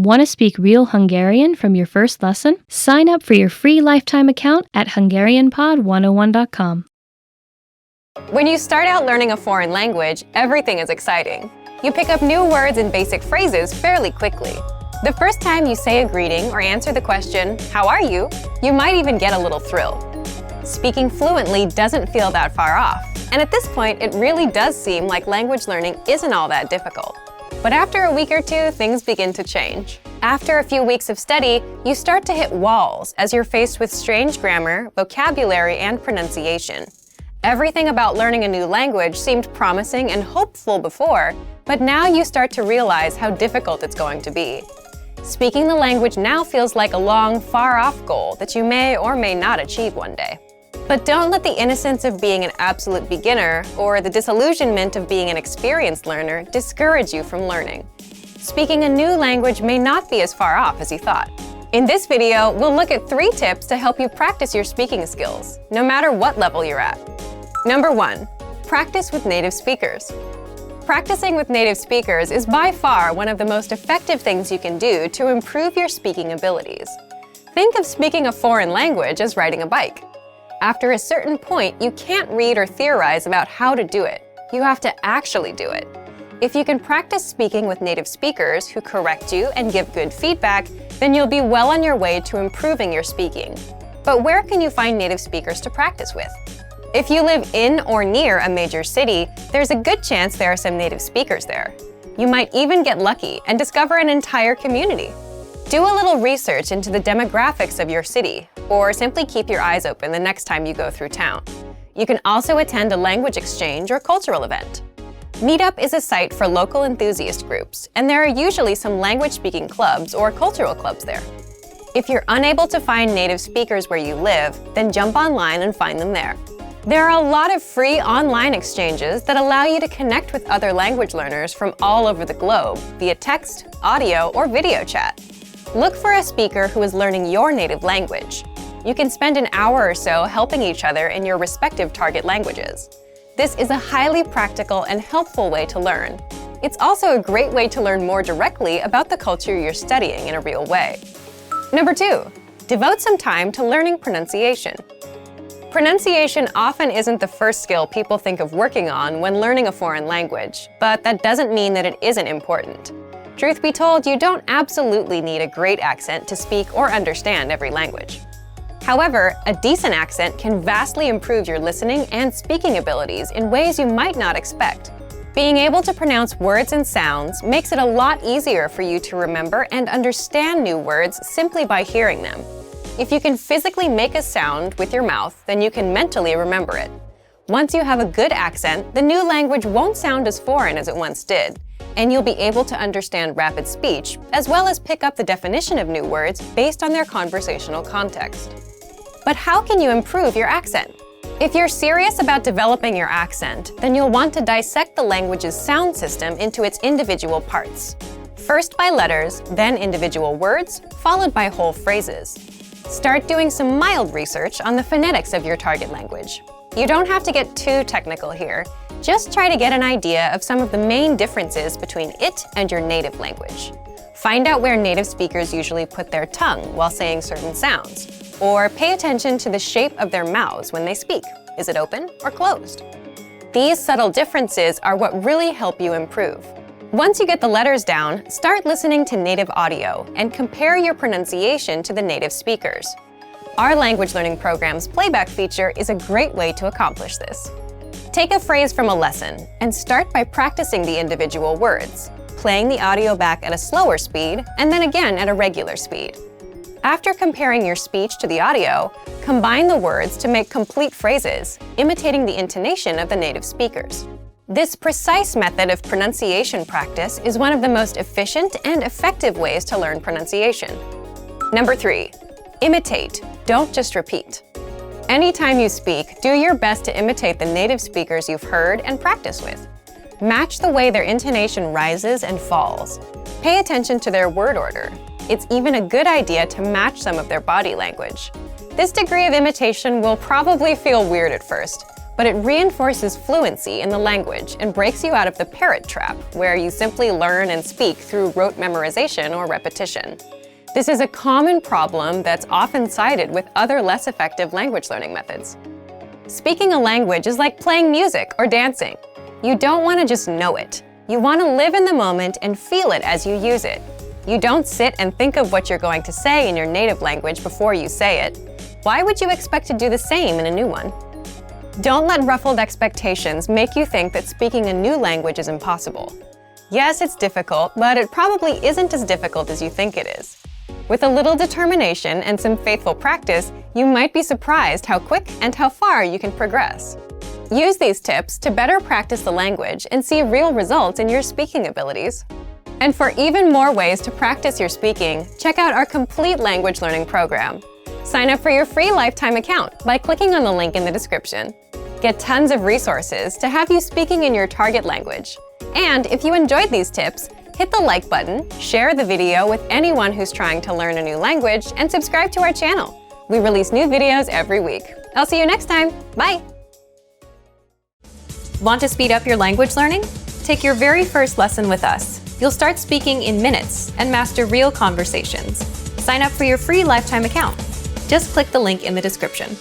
Want to speak real Hungarian from your first lesson? Sign up for your free lifetime account at HungarianPod101.com. When you start out learning a foreign language, everything is exciting. You pick up new words and basic phrases fairly quickly. The first time you say a greeting or answer the question, "How are you?" you might even get a little thrill. Speaking fluently doesn't feel that far off, and at this point, it really does seem like language learning isn't all that difficult. But after a week or two, things begin to change. After a few weeks of study, you start to hit walls as you're faced with strange grammar, vocabulary, and pronunciation. Everything about learning a new language seemed promising and hopeful before, but now you start to realize how difficult it's going to be. Speaking the language now feels like a long, far-off goal that you may or may not achieve one day. But don't let the innocence of being an absolute beginner or the disillusionment of being an experienced learner discourage you from learning. Speaking a new language may not be as far off as you thought. In this video, we'll look at 3 tips to help you practice your speaking skills, no matter what level you're at. Number 1, practice with native speakers. Practicing with native speakers is by far one of the most effective things you can do to improve your speaking abilities. Think of speaking a foreign language as riding a bike. After a certain point, you can't read or theorize about how to do it. You have to actually do it. If you can practice speaking with native speakers who correct you and give good feedback, then you'll be well on your way to improving your speaking. But where can you find native speakers to practice with? If you live in or near a major city, there's a good chance there are some native speakers there. You might even get lucky and discover an entire community. Do a little research into the demographics of your city, or simply keep your eyes open the next time you go through town. You can also attend a language exchange or cultural event. Meetup is a site for local enthusiast groups, and there are usually some language-speaking clubs or cultural clubs there. If you're unable to find native speakers where you live, then jump online and find them there. There are a lot of free online exchanges that allow you to connect with other language learners from all over the globe via text, audio, or video chat. Look for a speaker who is learning your native language. You can spend an hour or so helping each other in your respective target languages. This is a highly practical and helpful way to learn. It's also a great way to learn more directly about the culture you're studying in a real way. Number 2, devote some time to learning pronunciation. Pronunciation often isn't the first skill people think of working on when learning a foreign language, but that doesn't mean that it isn't important. Truth be told, you don't absolutely need a great accent to speak or understand every language. However, a decent accent can vastly improve your listening and speaking abilities in ways you might not expect. Being able to pronounce words and sounds makes it a lot easier for you to remember and understand new words simply by hearing them. If you can physically make a sound with your mouth, then you can mentally remember it. Once you have a good accent, the new language won't sound as foreign as it once did, and you'll be able to understand rapid speech, as well as pick up the definition of new words based on their conversational context. But how can you improve your accent? If you're serious about developing your accent, then you'll want to dissect the language's sound system into its individual parts. First by letters, then individual words, followed by whole phrases. Start doing some mild research on the phonetics of your target language. You don't have to get too technical here. Just try to get an idea of some of the main differences between it and your native language. Find out where native speakers usually put their tongue while saying certain sounds, or pay attention to the shape of their mouths when they speak. Is it open or closed? These subtle differences are what really help you improve. Once you get the letters down, start listening to native audio and compare your pronunciation to the native speakers. Our language learning program's playback feature is a great way to accomplish this. Take a phrase from a lesson and start by practicing the individual words, playing the audio back at a slower speed and then again at a regular speed. After comparing your speech to the audio, combine the words to make complete phrases, imitating the intonation of the native speakers. This precise method of pronunciation practice is one of the most efficient and effective ways to learn pronunciation. Number 3, imitate, don't just repeat. Anytime you speak, do your best to imitate the native speakers you've heard and practice with. Match the way their intonation rises and falls. Pay attention to their word order. It's even a good idea to match some of their body language. This degree of imitation will probably feel weird at first, but it reinforces fluency in the language and breaks you out of the parrot trap, where you simply learn and speak through rote memorization or repetition. This is a common problem that's often cited with other less effective language learning methods. Speaking a language is like playing music or dancing. You don't want to just know it. You want to live in the moment and feel it as you use it. You don't sit and think of what you're going to say in your native language before you say it. Why would you expect to do the same in a new one? Don't let ruffled expectations make you think that speaking a new language is impossible. Yes, it's difficult, but it probably isn't as difficult as you think it is. With a little determination and some faithful practice, you might be surprised how quick and how far you can progress. Use these tips to better practice the language and see real results in your speaking abilities. And for even more ways to practice your speaking, check out our complete language learning program. Sign up for your free lifetime account by clicking on the link in the description. Get tons of resources to have you speaking in your target language. And if you enjoyed these tips, hit the like button, share the video with anyone who's trying to learn a new language, and subscribe to our channel. We release new videos every week. I'll see you next time. Bye! Want to speed up your language learning? Take your very first lesson with us. You'll start speaking in minutes and master real conversations. Sign up for your free lifetime account. Just click the link in the description.